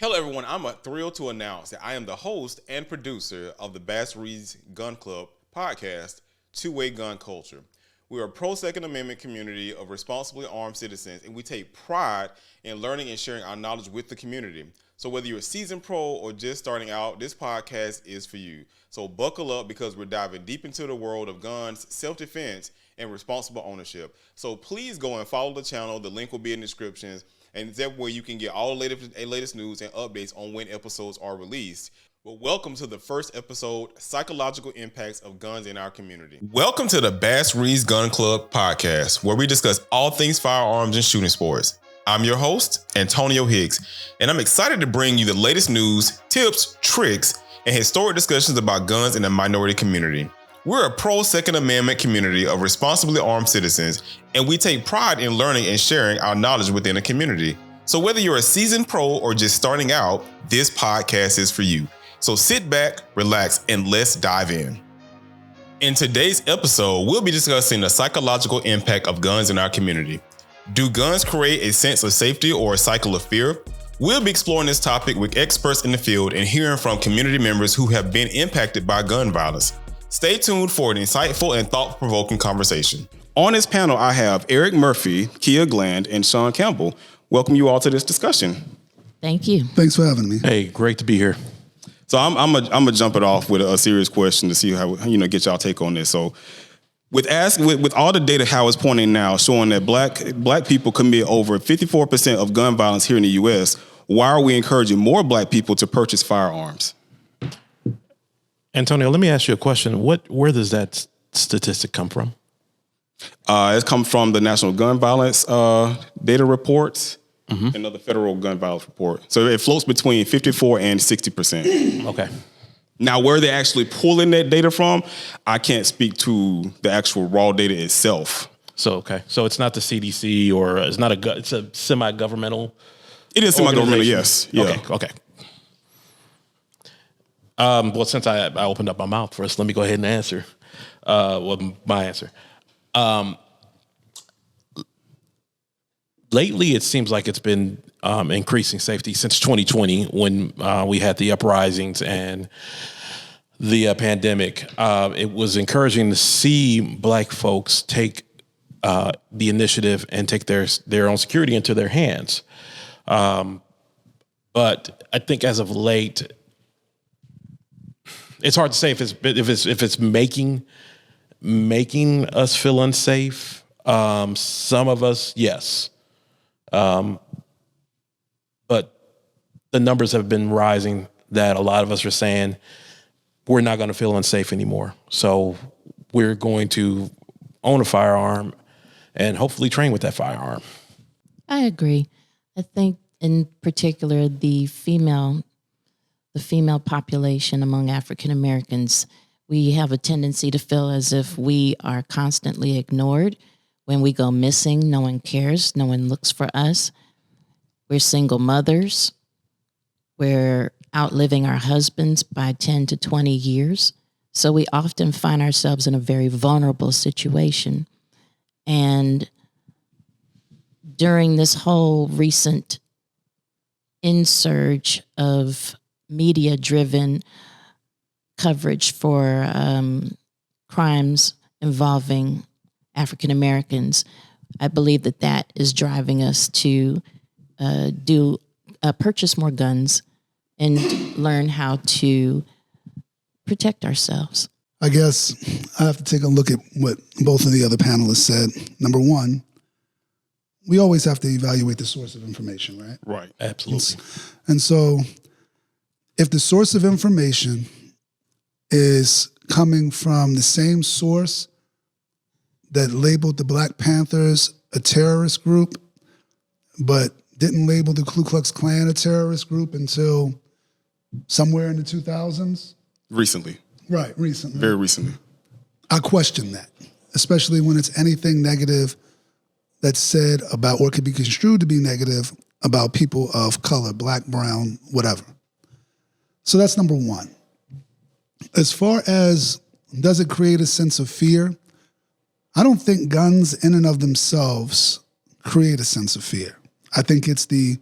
Hello, everyone. I'm thrilled to announce that I am the host and producer of the Bass Reed's Gun Club podcast, Two-Way Gun Culture. We are a pro-Second Amendment community of responsibly armed citizens, and we take pride in learning and sharing our knowledge with the community. So whether you're a seasoned pro or just starting out, this podcast is for you. So buckle up because we're diving deep into the world of guns, self-defense, and responsible ownership. So please go and follow the channel. The link will be in the descriptions. And that's where you can get all the latest news and updates on when episodes are released. Well, welcome to the first episode, Psychological Impacts of Guns in Our Community. Welcome to the Bass Reed's Gun Club podcast, where we discuss all things firearms and shooting sports. I'm your host, Antonio Hicks, and I'm excited to bring you the latest news, tips, tricks, and historic discussions about guns in the minority community. We're a pro-Second Amendment community of responsibly armed citizens, and we take pride in learning and sharing our knowledge within the community. So whether you're a seasoned pro or just starting out, this podcast is for you. So sit back, relax, and let's dive in. In today's episode, we'll be discussing the psychological impact of guns in our community. Do guns create a sense of safety or a cycle of fear? We'll be exploring this topic with experts in the field and hearing from community members who have been impacted by gun violence. Stay tuned for an insightful and thought-provoking conversation. On this panel, I have Eric Murphy, Kia Gland, and Sean Campbell. Welcome you all to this discussion. Thank you. Thanks for having me. Hey, great to be here. So I'm gonna jump it off with a serious question to see how get y'all take on this. So with all the data how it's pointing now, showing that black people commit over 54% of gun violence here in the U.S., why are we encouraging more black people to purchase firearms? Antonio, let me ask you a question. Where does that statistic come from? It's come from the National Gun Violence Data Reports and other federal gun violence report. So it floats between 54 and 60%. Okay. Now, where they're actually pulling that data from, I can't speak to the actual raw data itself. So it's not the CDC or it's a semi-governmental. It is semi-governmental, yes. Yeah. Okay. Well, since I opened up my mouth first, let me go ahead and answer. My answer. Lately, it seems like it's been increasing safety since 2020 when we had the uprisings and the pandemic. It was encouraging to see black folks take the initiative and take their own security into their hands. But I think as of late, it's hard to say if it's making us feel unsafe. Some of us, yes. But the numbers have been rising that a lot of us are saying we're not going to feel unsafe anymore. So we're going to own a firearm and hopefully train with that firearm. I agree. I think in particular the female population among African Americans, we have a tendency to feel as if we are constantly ignored. When we go missing, no one cares. No one looks for us. We're single mothers. We're outliving our husbands by 10 to 20 years. So we often find ourselves in a very vulnerable situation. And during this whole recent insurge of media-driven coverage for crimes involving African Americans, I believe that is driving us to purchase more guns and learn how to protect ourselves. I guess I have to take a look at what both of the other panelists said. Number one, we always have to evaluate the source of information, right? Right, absolutely. And so if the source of information is coming from the same source that labeled the Black Panthers a terrorist group, but didn't label the Ku Klux Klan a terrorist group until somewhere in the 2000s? Recently. Right, recently. Very recently. I question that, especially when it's anything negative that's said about, or could be construed to be negative, about people of color, black, brown, whatever. So that's number one. As far as does it create a sense of fear, I don't think guns in and of themselves create a sense of fear. I think it's the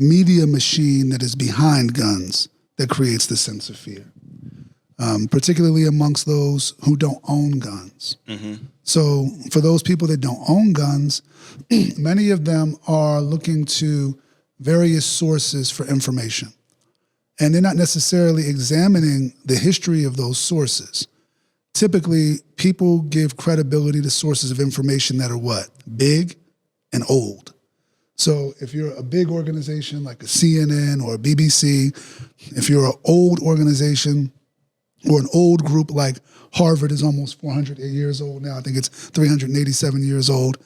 media machine that is behind guns that creates the sense of fear, particularly amongst those who don't own guns. So for those people that don't own guns, many of them are looking to various sources for information. And they're not necessarily examining the history of those sources. Typically, people give credibility to sources of information that are what? Big and old. So if you're a big organization like a CNN or a BBC, if you're an old organization or an old group like Harvard is almost 400 years old now, I think it's 387 years old,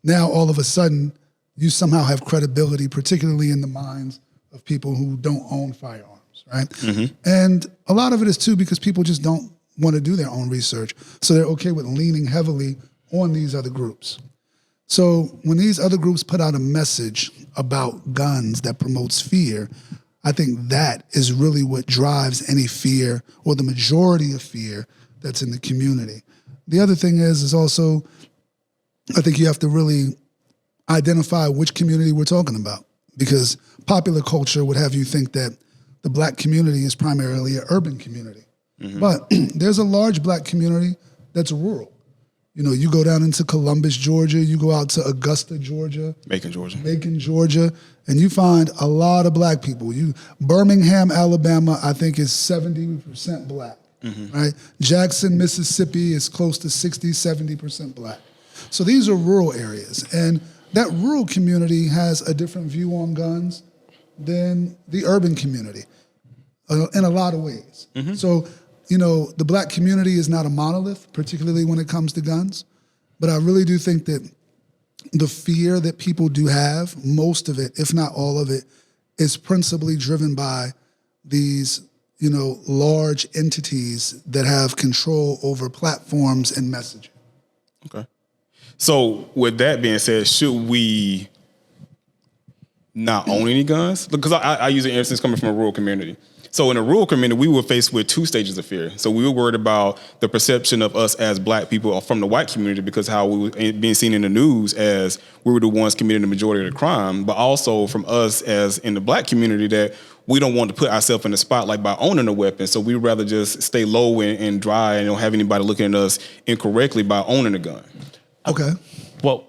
now all of a sudden you somehow have credibility, particularly in the minds of people who don't own firearms, right? And a lot of it is too because people just don't want to do their own research. So they're okay with leaning heavily on these other groups. So when these other groups put out a message about guns that promotes fear, I think that is really what drives any fear or the majority of fear that's in the community. The other thing is also, I think you have to really identify which community we're talking about, because popular culture would have you think that the black community is primarily an urban community. But there's a large black community that's rural. You know, you go down into Columbus, Georgia, you go out to Augusta, Georgia. Macon, Georgia, and you find a lot of black people. Birmingham, Alabama, I think is 70% black, right? Jackson, Mississippi is close to 60, 70% black. So these are rural areas. And that rural community has a different view on guns than the urban community in a lot of ways. So, you know, the black community is not a monolith, particularly when it comes to guns. But I really do think that the fear that people do have, most of it, if not all of it, is principally driven by these, you know, large entities that have control over platforms and messaging. Okay. So with that being said, should we not own any guns? Because I use an instance coming from a rural community. So in a rural community, we were faced with two stages of fear. So we were worried about the perception of us as black people from the white community because how we were being seen in the news as we were the ones committing the majority of the crime, but also from us as in the black community that we don't want to put ourselves in the spotlight by owning a weapon. So we'd rather just stay low and dry and don't have anybody looking at us incorrectly by owning a gun. Okay. Well,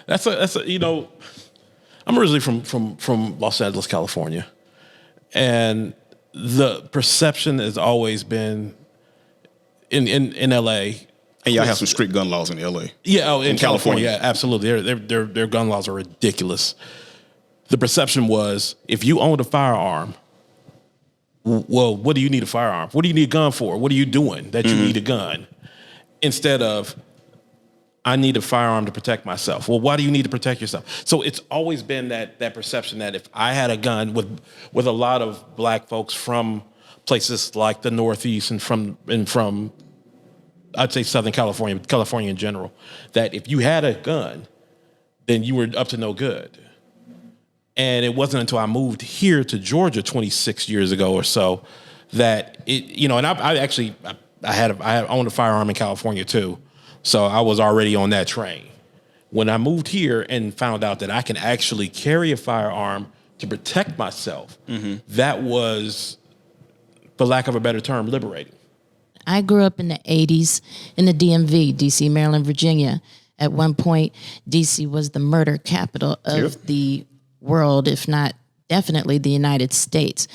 that's a you know, I'm originally from Los Angeles, California, and the perception has always been in LA. And y'all have some strict gun laws in LA. Yeah, in California, yeah, absolutely. Their gun laws are ridiculous. The perception was if you owned a firearm, well, what do you need a firearm? What do you need a gun for? What are you doing that you need a gun? Instead of, I need a firearm to protect myself. Well, why do you need to protect yourself? So it's always been that perception that if I had a gun with a lot of black folks from places like the Northeast and from I'd say Southern California, but California in general, that if you had a gun, then you were up to no good. And it wasn't until I moved here to Georgia 26 years ago or so that it, you know, and I owned a firearm in California too. So I was already on that train. When I moved here and found out that I can actually carry a firearm to protect myself, that was, for lack of a better term, liberating. I grew up in the 80s in the DMV, D.C., Maryland, Virginia. At one point, D.C. was the murder capital of the world, if not definitely the United States.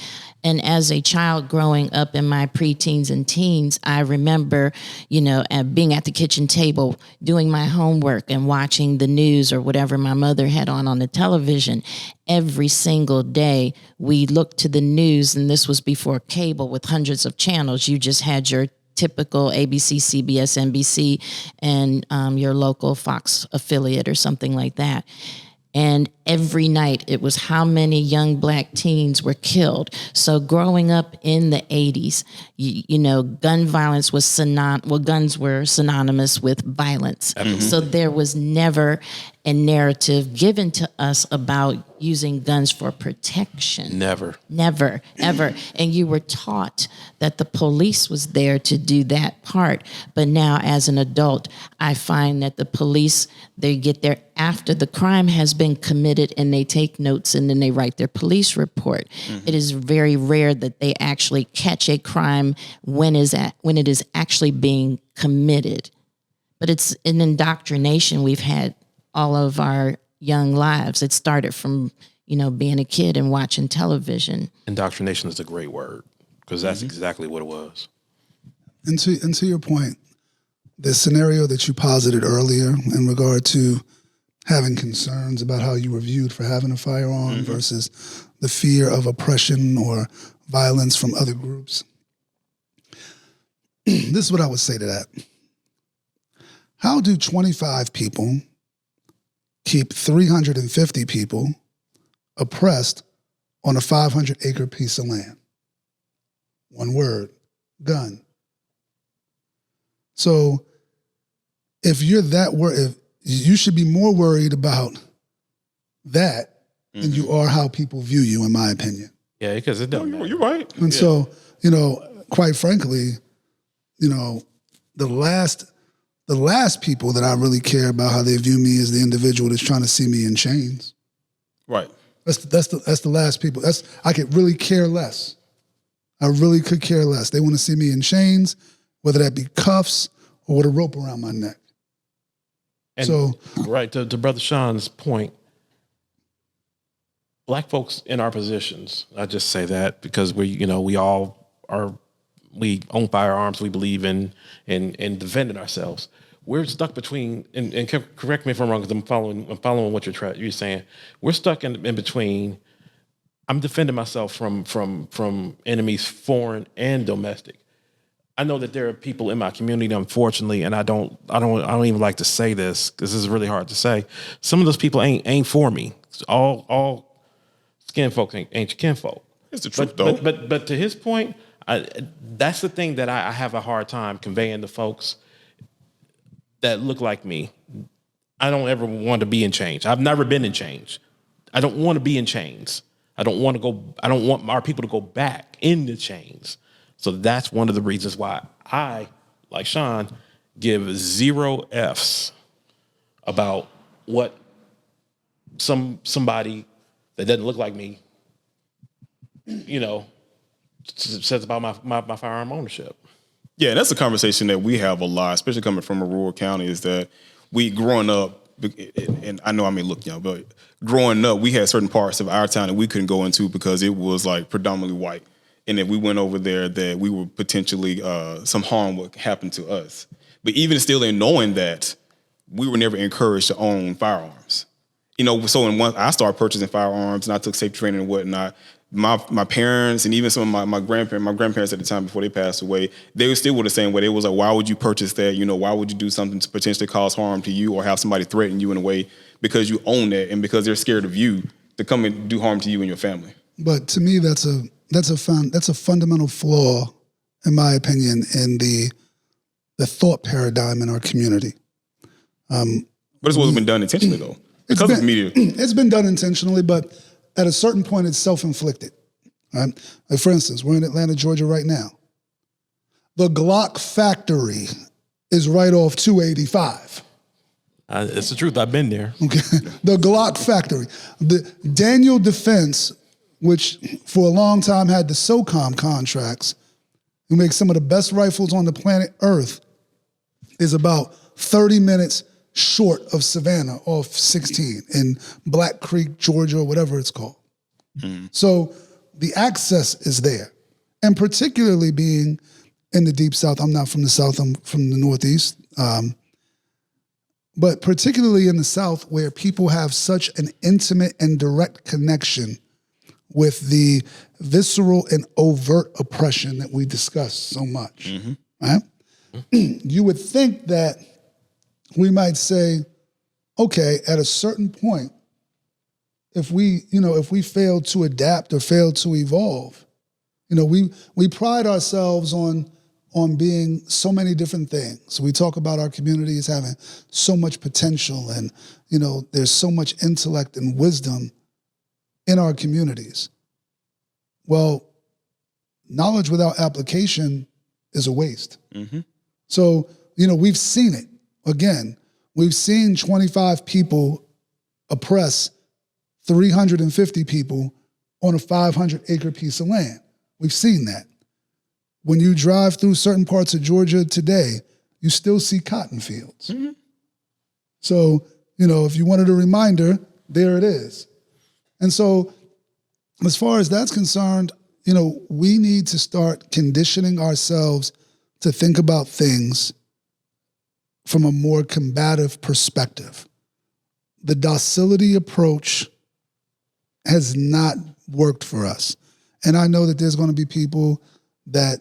And as a child growing up in my preteens and teens, I remember, you know, being at the kitchen table, doing my homework and watching the news or whatever my mother had on the television. Every single day, we looked to the news, and this was before cable with hundreds of channels. You just had your typical ABC, CBS, NBC, and your local Fox affiliate or something like that. And every night it was how many young black teens were killed. So growing up in the 80s, you know, gun violence was guns were synonymous with violence. So there was never a narrative given to us about using guns for protection. Never, ever. And you were taught that the police was there to do that part. But now as an adult, I find that the police, they get there after the crime has been committed committed and they take notes and then they write their police report. It is very rare that they actually catch a crime when it is actually being committed. But it's an indoctrination we've had all of our young lives. It started from, being a kid and watching television. Indoctrination is a great word because that's exactly what it was. And to your point, the scenario that you posited earlier in regard to having concerns about how you were viewed for having a firearm versus the fear of oppression or violence from other groups. This is what I would say to that. How do 25 people keep 350 people oppressed on a 500-acre piece of land? One word, gun. So if you're if you should be more worried about that than you are how people view you, in my opinion. Yeah, because it doesn't. You're right. And so, quite frankly, the last people that I really care about how they view me as the individual that's trying to see me in chains. Right. That's the last people. I could really care less. I really could care less. They want to see me in chains, whether that be cuffs or with a rope around my neck. And right, to Brother Sean's point, Black folks in our positions, I just say that because we own firearms, we believe in defending ourselves. We're stuck between, and correct me if I'm wrong, because I'm following what you're saying. We're stuck in between. I'm defending myself from enemies, foreign and domestic. I know that there are people in my community, unfortunately, and I don't even like to say this because this is really hard to say. Some of those people ain't for me. All skin folks ain't kinfolk. It's the truth, though. But to his point, that's the thing that I have a hard time conveying to folks that look like me. I don't ever want to be in chains. I've never been in chains. I don't want to be in chains. I don't want our people to go back into chains. So that's one of the reasons why I, like Sean, give 0 Fs about what somebody that doesn't look like me, says about my firearm ownership. Yeah, that's a conversation that we have a lot, especially coming from a rural county, is that we growing up, and I know I may look young, but growing up, we had certain parts of our town that we couldn't go into because it was like predominantly white. And if we went over there, that we were potentially some harm would happen to us. But even still, in knowing that, we were never encouraged to own firearms. So once I started purchasing firearms and I took safety training and whatnot, my parents and even some of my grandparents at the time before they passed away, they were still the same way. They was like, why would you purchase that? Why would you do something to potentially cause harm to you or have somebody threaten you in a way because you own that and because they're scared of you to come and do harm to you and your family? But to me, that's a fundamental flaw, in my opinion, in the thought paradigm in our community. But it's what's been done intentionally, though, because of the media. It's been done intentionally, but at a certain point, it's self-inflicted. Right? Like, for instance, we're in Atlanta, Georgia right now. The Glock factory is right off 285. It's the truth. I've been there. Okay, the Glock factory. The Daniel Defense, which for a long time had the SOCOM contracts, who makes some of the best rifles on the planet Earth, is about 30 minutes short of Savannah off 16 in Black Creek, Georgia, or whatever it's called. So the access is there. And particularly being in the Deep South, I'm not from the South, I'm from the Northeast. But particularly in the South, where people have such an intimate and direct connection with the visceral and overt oppression that we discuss so much, right? You would think that we might say, okay, at a certain point, if we fail to adapt or fail to evolve, we pride ourselves on being so many different things. We talk about our community as having so much potential and, there's so much intellect and wisdom in our communities. Well, knowledge without application is a waste. So, we've seen it. Again, we've seen 25 people oppress 350 people on a 500-acre piece of land. We've seen that. When you drive through certain parts of Georgia today, you still see cotton fields. Mm-hmm. So, if you wanted a reminder, there it is. And so, as far as that's concerned, we need to start conditioning ourselves to think about things from a more combative perspective. The docility approach has not worked for us. And I know that there's going to be people that,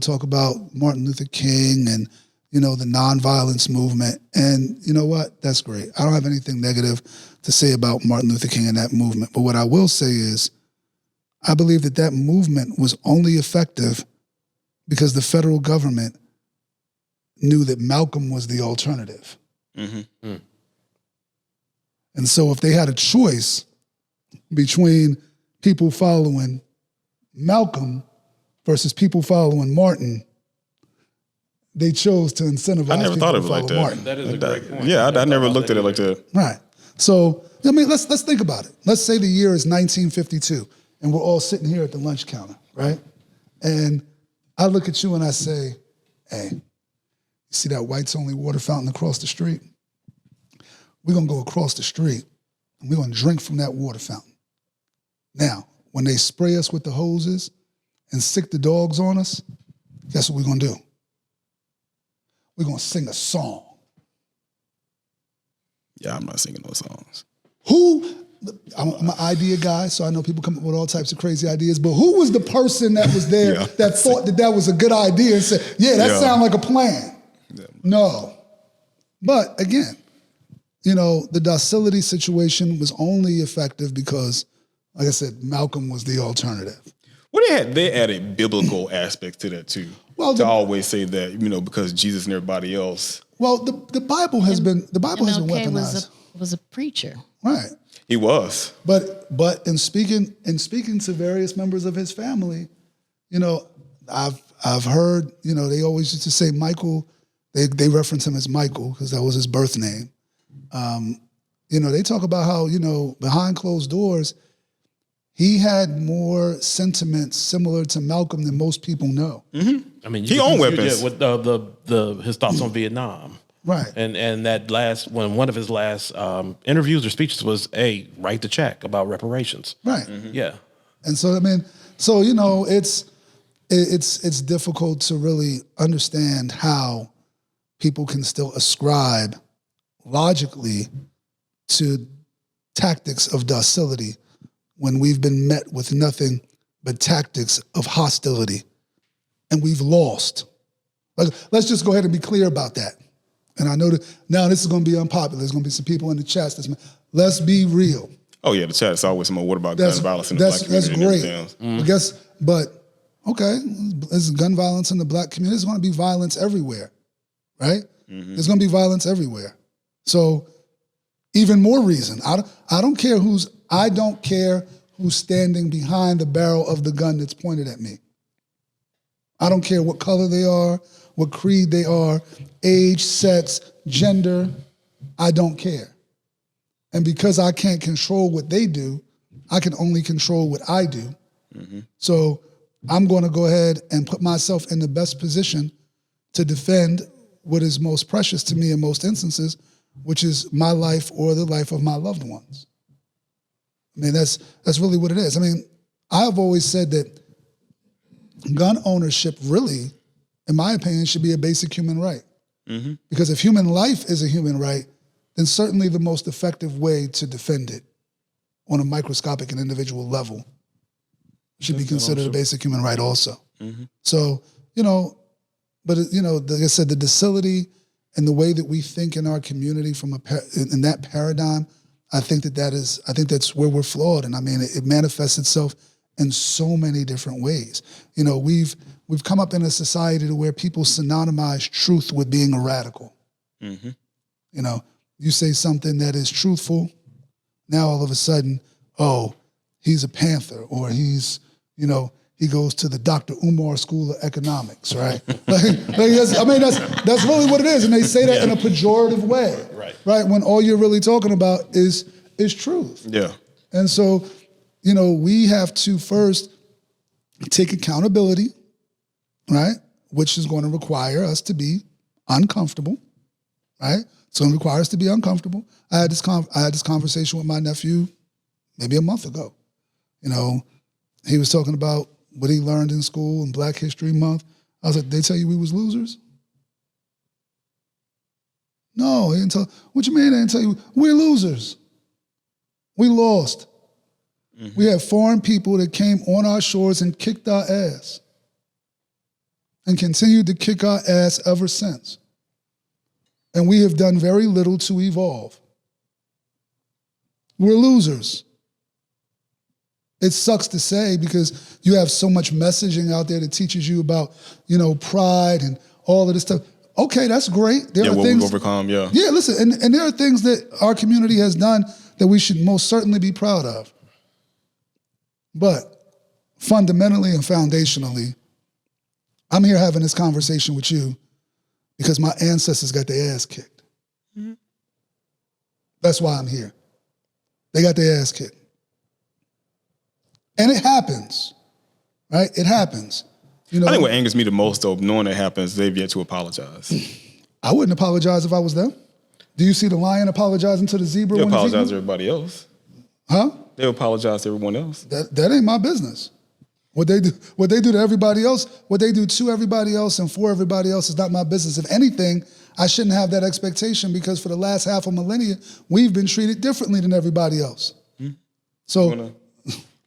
talk about Martin Luther King and, the nonviolence movement. And you know what? That's great. I don't have anything negative to say about Martin Luther King and that movement. But what I will say is, I believe that movement was only effective because the federal government knew that Malcolm was the alternative. Mm-hmm. Mm. And so if they had a choice between people following Malcolm versus people following Martin, they chose to incentivize. I never thought of it like that. Martin. That is a great point. Yeah, I never looked at it like that. Right. So, let's think about it. Let's say the year is 1952, and we're all sitting here at the lunch counter, right? And I look at you and I say, hey, you see that whites only water fountain across the street? We're going to go across the street, and we're going to drink from that water fountain. Now, when they spray us with the hoses and sick the dogs on us, guess what we're going to do? We're going to sing a song. Yeah, I'm not singing those songs. I'm an idea guy, so I know people come up with all types of crazy ideas, but who was the person that was there that thought that was a good idea and said, that sounds like a plan? Yeah. No. But again, the docility situation was only effective because, like I said, Malcolm was the alternative. Well, they added biblical aspects to that too. Well, to always say that, because Jesus and everybody else. Well, the Bible has been weaponized. Was a preacher. Right. He was. But in speaking to various members of his family, I've heard, they always used to say Michael, they reference him as Michael because that was his birth name. They talk about how, behind closed doors, he had more sentiments similar to Malcolm than most people know. Mm-hmm. I mean, he owned weapons with his thoughts on Vietnam, right? And that one of his last interviews or speeches was, "Hey, write the check about reparations." Right. Mm-hmm. Yeah. And so it's difficult to really understand how people can still ascribe logically to tactics of docility when we've been met with nothing but tactics of hostility, and we've lost. Let's just go ahead and be clear about that. And I know that now this is going to be unpopular. There's going to be some people in the chat let's be real. Oh yeah, the chat is always what about gun violence in the black community? That's great. But okay, there's gun violence in the black community. There's going to be violence everywhere, right? Mm-hmm. There's going to be violence everywhere. So even more reason. I don't care who's standing behind the barrel of the gun that's pointed at me. I don't care what color they are, what creed they are, age, sex, gender. I don't care. And because I can't control what they do, I can only control what I do. Mm-hmm. So I'm going to go ahead and put myself in the best position to defend what is most precious to me in most instances, which is my life or the life of my loved ones. I mean, that's really what it is. I mean, I've always said that gun ownership really, in my opinion, should be a basic human right. Mm-hmm. Because if human life is a human right, then certainly the most effective way to defend it on a microscopic and individual level should be considered a basic human right also. Mm-hmm. So, like I said, the docility and the way that we think in our community in that paradigm, I think that's where we're flawed. And I mean, it manifests itself in so many different ways. We've come up in a society to where people synonymize truth with being a radical. Mm-hmm. You say something that is truthful, now all of a sudden, he's a Panther, or he's, he goes to the Dr. Umar School of Economics, right? That's really what it is. And they say that in a pejorative way, right? When all you're really talking about is truth. Yeah. And so, we have to first take accountability, right? Which is going to require us to be uncomfortable, right? It's going to require us to be uncomfortable. I had this conversation with my nephew maybe a month ago. He was talking about what he learned in school in Black History Month. I was like, they tell you we was losers? No, he didn't tell. What you mean they didn't tell you? We're losers. We lost. Mm-hmm. We had foreign people that came on our shores and kicked our ass and continued to kick our ass ever since. And we have done very little to evolve. We're losers. It sucks to say because you have so much messaging out there that teaches you about, pride and all of this stuff. Okay, that's great. There are what things we've overcome, yeah. Yeah, listen, and there are things that our community has done that we should most certainly be proud of. But fundamentally and foundationally, I'm here having this conversation with you because my ancestors got their ass kicked. Mm-hmm. That's why I'm here. They got their ass kicked. And it happens, right? It happens. I think what angers me the most, though, knowing it happens, they've yet to apologize. I wouldn't apologize if I was them. Do you see the lion apologizing to the zebra? They apologize to everybody else. Huh? They apologize to everyone else. That ain't my business. What they do to everybody else, what they do to everybody else and for everybody else is not my business. If anything, I shouldn't have that expectation because for the last half a millennia, we've been treated differently than everybody else. Mm-hmm. So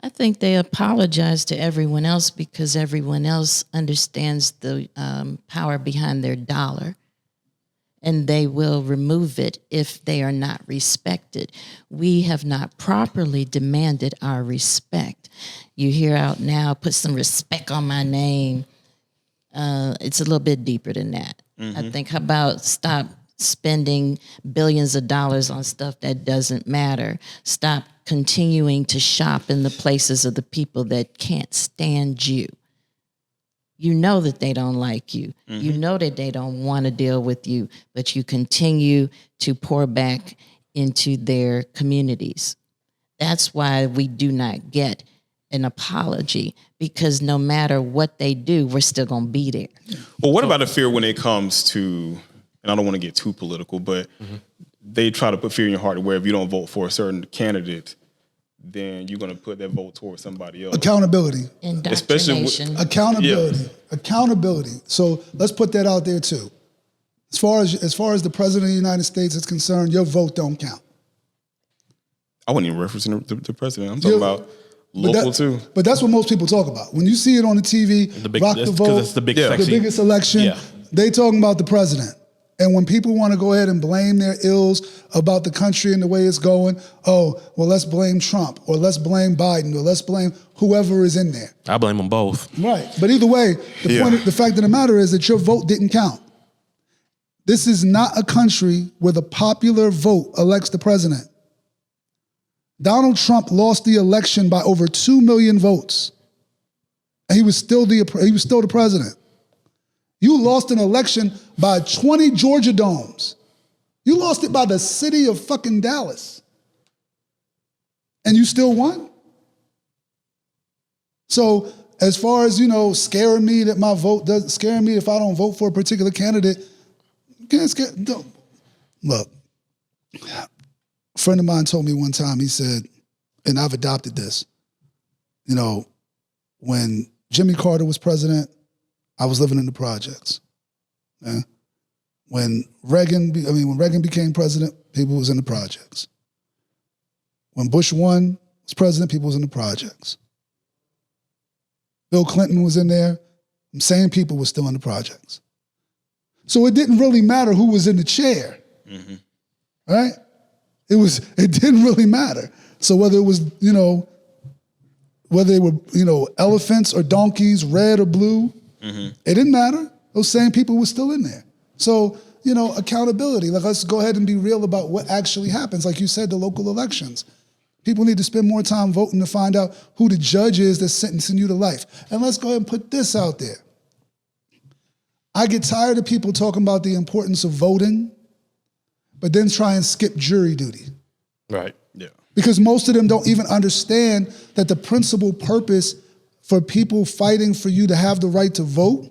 I think they apologize to everyone else because everyone else understands the power behind their dollar, and they will remove it if they are not respected. We have not properly demanded our respect. You hear out now, put some respect on my name. It's a little bit deeper than that. Mm-hmm. I think, how about stop spending billions of dollars on stuff that doesn't matter? Stop continuing to shop in the places of the people that can't stand you. You know that they don't like you. Mm-hmm. You know that they don't want to deal with you, but you continue to pour back into their communities. That's why we do not get an apology, because no matter what they do, we're still going to be there. Well, what about the fear when it comes to, and I don't want to get too political, but they try to put fear in your heart where if you don't vote for a certain candidate, then you're going to put that vote towards somebody else. Accountability. Indoctrination. Accountability. Yeah. Accountability. So let's put that out there too. As far as the president of the United States is concerned, your vote don't count. I wasn't even referencing the president. I'm talking about local too. But that's what most people talk about. When you see it on the TV, rock the vote, that's the biggest election, they talking about the president. And when people want to go ahead and blame their ills about the country and the way it's going, let's blame Trump or let's blame Biden or let's blame whoever is in there. I blame them both. Right. But either way, the fact of the matter is that your vote didn't count. This is not a country where the popular vote elects the president. Donald Trump lost the election by over 2 million votes. And he was still the president. You lost an election by 20 Georgia domes. You lost it by the city of fucking Dallas. And you still won? So as far as, scaring me that my vote doesn't scare me if I don't vote for a particular candidate, you can't scare. Look, a friend of mine told me one time, he said, and I've adopted this, when Jimmy Carter was president, I was living in the projects. Yeah? When Reagan became president, people was in the projects. When Bush was president, people was in the projects. Bill Clinton was in there, the same people were still in the projects. So it didn't really matter who was in the chair, right? It didn't really matter. So whether it was, whether they were, elephants or donkeys, red or blue, it didn't matter. Those same people were still in there. So, accountability. Like, let's go ahead and be real about what actually happens. Like you said, the local elections. People need to spend more time voting to find out who the judge is that's sentencing you to life. And let's go ahead and put this out there. I get tired of people talking about the importance of voting, but then try and skip jury duty. Right. Yeah. Because most of them don't even understand that the principal purpose for people fighting for you to have the right to vote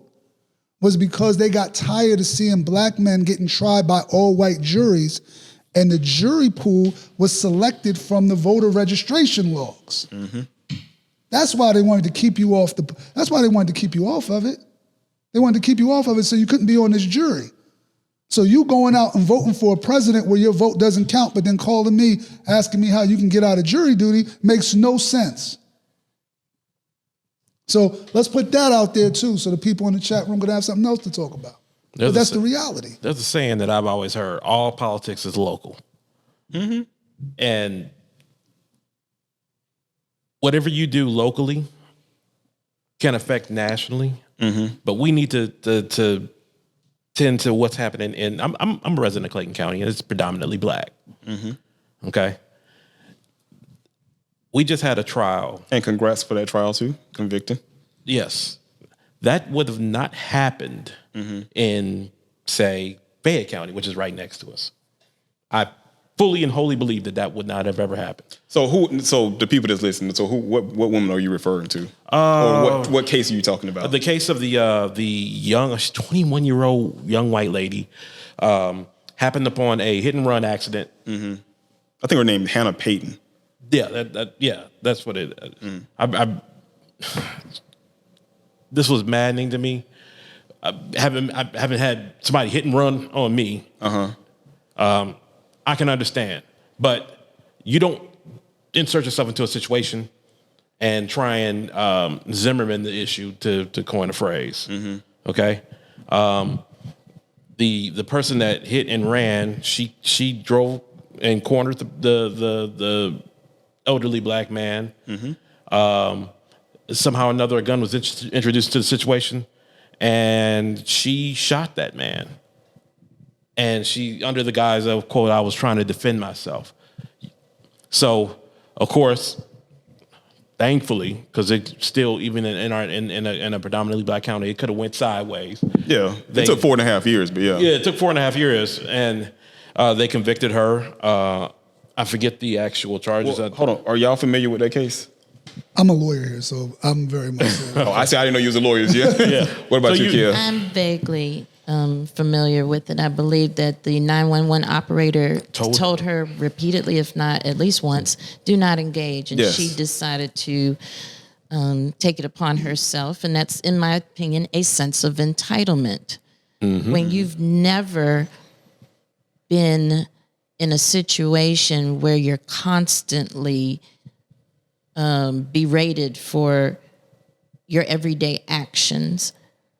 was because they got tired of seeing black men getting tried by all white juries, and the jury pool was selected from the voter registration logs. Mm-hmm. That's why they wanted to keep you off that's why they wanted to keep you off of it. They wanted to keep you off of it so you couldn't be on this jury. So you going out and voting for a president where your vote doesn't count, but then calling me, asking me how you can get out of jury duty makes no sense. So let's put that out there too, so the people in the chat room gonna have something else to talk about. But that's the reality. There's a saying that I've always heard: all politics is local. Mm-hmm. And whatever you do locally can affect nationally. Mm-hmm. But we need to tend to what's happening in. I'm a resident of Clayton County, and it's predominantly black. Mm-hmm. Okay. We just had a trial. And congrats for that trial too, convicting. Yes. That would have not happened in, say, Fayette County, which is right next to us. I fully and wholly believe that would not have ever happened. So the people that's listening, what woman are you referring to? Or what case are you talking about? The case of the young 21-year-old young white lady happened upon a hit and run accident. Mm-hmm. I think her name is Hannah Payton. Yeah, that's what it is. This was maddening to me. I haven't had somebody hit and run on me. I can understand, but you don't insert yourself into a situation and try and Zimmerman the issue, to coin a phrase. Mm-hmm. Okay, the person that hit and ran, she drove and cornered the elderly black man. Mm-hmm. Somehow or another, a gun was introduced to the situation, and she shot that man. And she, under the guise of, quote, I was trying to defend myself. So, of course, thankfully, because it still, even in a predominantly black county, it could have went sideways. Yeah, it took 4.5 years, but yeah. Yeah, it took 4.5 years, and they convicted her. I forget the actual charges. Well, hold on, are y'all familiar with that case? I'm a lawyer here, so I'm very much. I didn't know you was a lawyer. Yeah. What about you, Kia? I'm vaguely familiar with it. I believe that the 911 operator told her repeatedly, if not at least once, do not engage. And she decided to take it upon herself. And that's, in my opinion, a sense of entitlement. Mm-hmm. When you've never been in a situation where you're constantly berated for your everyday actions,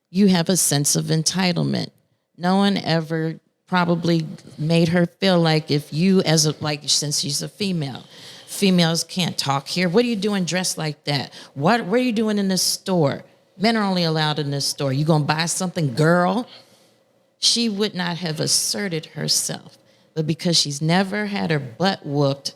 you have a sense of entitlement. No one ever probably made her feel like if you, since she's a female, females can't talk here. What are you doing dressed like that? What are you doing in this store? Men are only allowed in this store. You gonna buy something, girl? She would not have asserted herself. But because she's never had her butt whooped,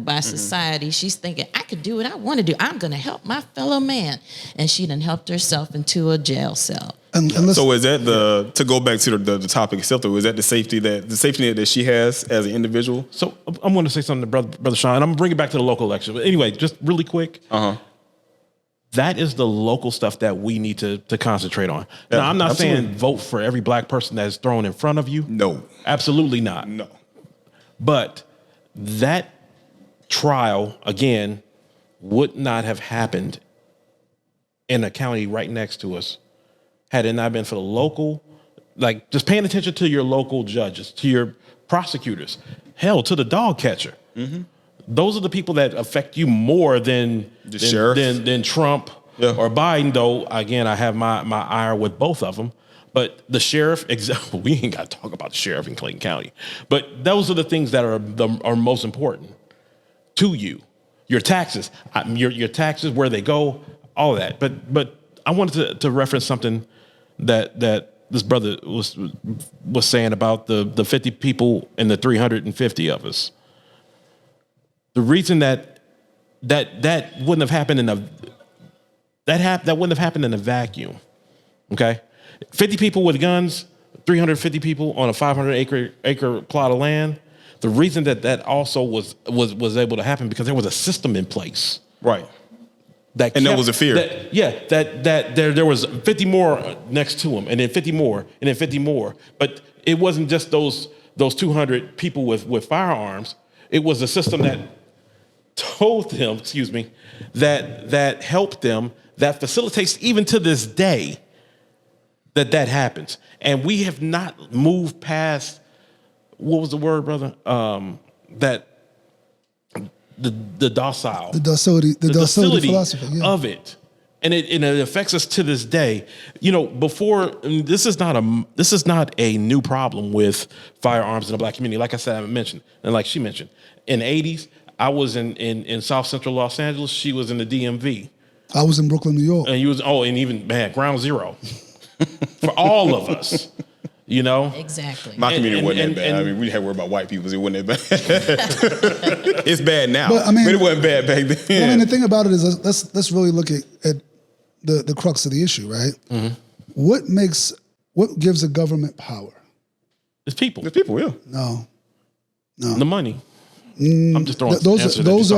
by society, she's thinking, I could do what I want to do. I'm going to help my fellow man. And she done helped herself into a jail cell. So is that to go back to the topic itself, though, is that the safety net that she has as an individual? So I'm going to say something to Brother Sean, and I'm going to bring it back to the local election. But anyway, just really quick. That is the local stuff that we need to concentrate on. Yeah, now, I'm not saying vote for every black person that's thrown in front of you. No. Absolutely not. No. But that trial, again, would not have happened in a county right next to us had it not been for the local, just paying attention to your local judges, to your prosecutors, hell, to the dog catcher. Mm-hmm. Those are the people that affect you more than Trump or Biden, though, again, I have my ire with both of them. But the sheriff, we ain't got to talk about the sheriff in Clayton County. But those are the things that are most important to you. Your taxes, your taxes, where they go, all that. But I wanted to reference something that this brother was saying about the 50 people and the 350 of us. The reason that wouldn't have happened that wouldn't have happened in a vacuum. Okay, 50 people with guns, 350 people on a 500 acre plot of land. The reason that also was able to happen because there was a system in place. Right. And there was a fear. That there was 50 more next to him, and then 50 more, and then 50 more. But it wasn't just those 200 people with firearms. It was a system that told them, that helped them, that facilitates even to this day that happens. And we have not moved past, what was the word, brother? That the docility philosophy of it. And it affects us to this day. Before, this is not a new problem with firearms in the black community. Like I said, I mentioned, and like she mentioned, in the 80s, I was in South Central Los Angeles. She was in the DMV. I was in Brooklyn, New York. And and even ground zero for all of us. Exactly. My community wasn't that bad. I mean, we had to worry about white people. It wasn't that bad. It's bad now, but it wasn't bad back then. The thing about it is, let's really look at the crux of the issue, right? Mm-hmm. What gives a government power? It's people. It's people, yeah. No. The money. I'm just throwing those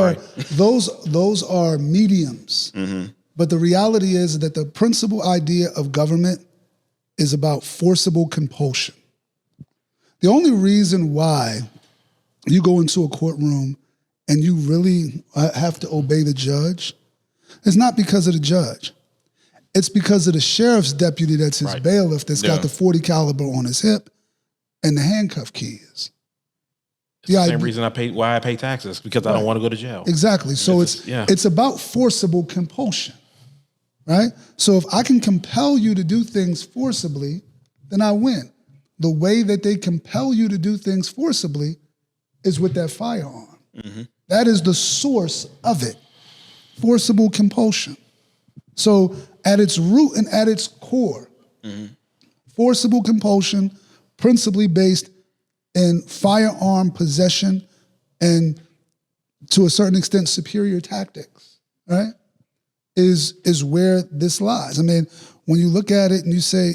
are mediums. Mm-hmm. But the reality is that the principal idea of government is about forcible compulsion. The only reason why you go into a courtroom and you really have to obey the judge is not because of the judge. It's because of the sheriff's deputy that's his bailiff that's got the .40 caliber on his hip and the handcuff keys. It's the same reason I pay taxes, because I don't want to go to jail. Exactly. So it's about forcible compulsion, right? So if I can compel you to do things forcibly, then I win. The way that they compel you to do things forcibly is with that firearm. Mm-hmm. That is the source of it, forcible compulsion. So at its root and at its core, forcible compulsion, principally based in firearm possession and, to a certain extent, superior tactics, right, is where this lies. I mean, when you look at it and you say,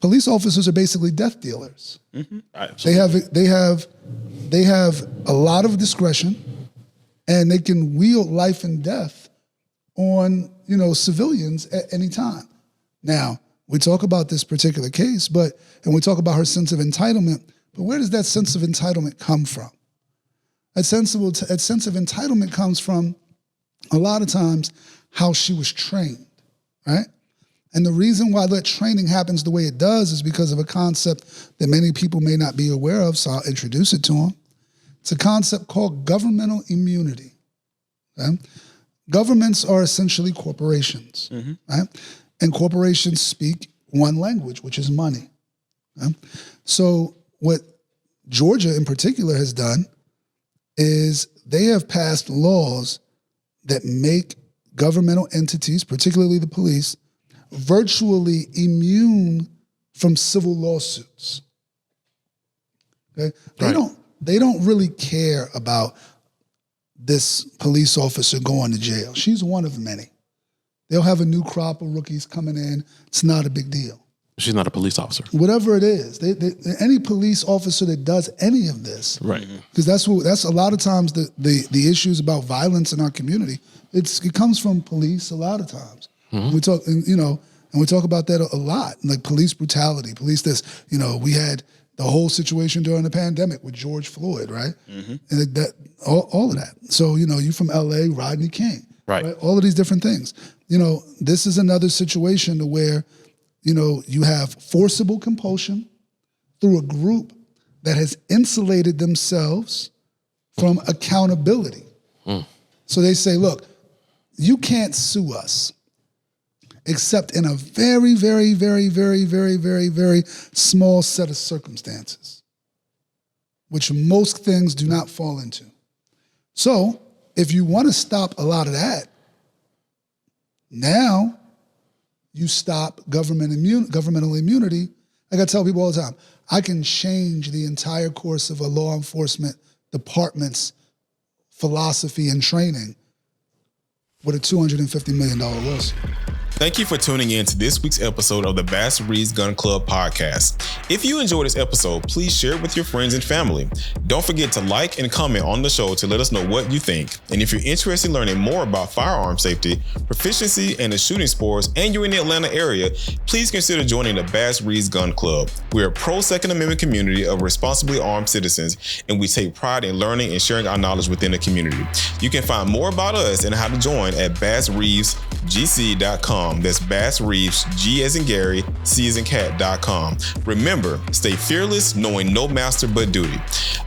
police officers are basically death dealers. Mm-hmm. They have a lot of discretion, and they can wield life and death on civilians at any time. Now, we talk about this particular case, and we talk about her sense of entitlement. But where does that sense of entitlement come from? That sense of entitlement comes from, a lot of times, how she was trained, right? And the reason why that training happens the way it does is because of a concept that many people may not be aware of, so I'll introduce it to them. It's a concept called governmental immunity. Okay? Governments are essentially corporations, right? And corporations speak one language, which is money. Okay? So what Georgia in particular has done is they have passed laws that make governmental entities, particularly the police, virtually immune from civil lawsuits. Okay? They don't really care about this police officer going to jail. She's one of many. They'll have a new crop of rookies coming in. It's not a big deal. She's not a police officer. Whatever it is, any police officer that does any of this, right? Because that's a lot of times the issues about violence in our community. It comes from police a lot of times. Mm-hmm. We talk about that a lot, like police brutality, police this. We had the whole situation during the pandemic with George Floyd, right? Mm-hmm. And that all of that. So you from LA, Rodney King, right? All of these different things. This is another situation to where you have forcible compulsion through a group that has insulated themselves from accountability. Mm. So they say, look, you can't sue us except in a very, very, very, very, very, very, very small set of circumstances, which most things do not fall into. So if you want to stop a lot of that, now you stop governmental immunity. Like I tell people all the time, I can change the entire course of a law enforcement department's philosophy and training with a $250 million lawsuit. Thank you for tuning in to this week's episode of the Bass Reeves Gun Club podcast. If you enjoyed this episode, please share it with your friends and family. Don't forget to like and comment on the show to let us know what you think. And if you're interested in learning more about firearm safety, proficiency, and the shooting sports, and you're in the Atlanta area, please consider joining the Bass Reeves Gun Club. We're a pro-Second Amendment community of responsibly armed citizens, and we take pride in learning and sharing our knowledge within the community. You can find more about us and how to join at bassreevesgc.com. That's Bass Reeves, G as in Gary, C as in cat.com. Remember, stay fearless, knowing no master but duty.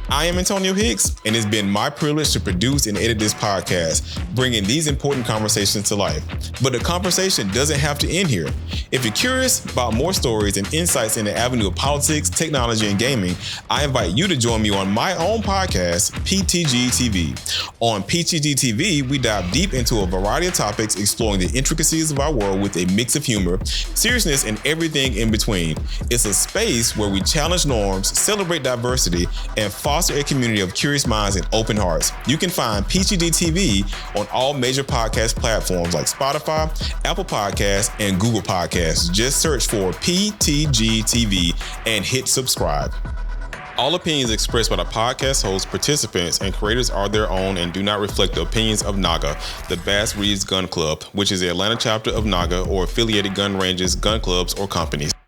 I am Antonio Hicks, and it's been my privilege to produce and edit this podcast, bringing these important conversations to life. But the conversation doesn't have to end here. If you're curious about more stories and insights in the avenue of politics, technology, and gaming, I invite you to join me on my own podcast, PTG TV. On PTG TV, we dive deep into a variety of topics, exploring the intricacies of our world with a mix of humor, seriousness, and everything in between. It's a space where we challenge norms, celebrate diversity, and foster a community of curious minds and open hearts. You can find PTG TV on all major podcast platforms like Spotify, Apple Podcasts, and Google Podcasts. Just search for PTG TV and hit subscribe. All opinions expressed by the podcast hosts, participants, and creators are their own and do not reflect the opinions of NAGA, the Bass Reeves Gun Club, which is the Atlanta chapter of NAGA or affiliated gun ranges, gun clubs, or companies.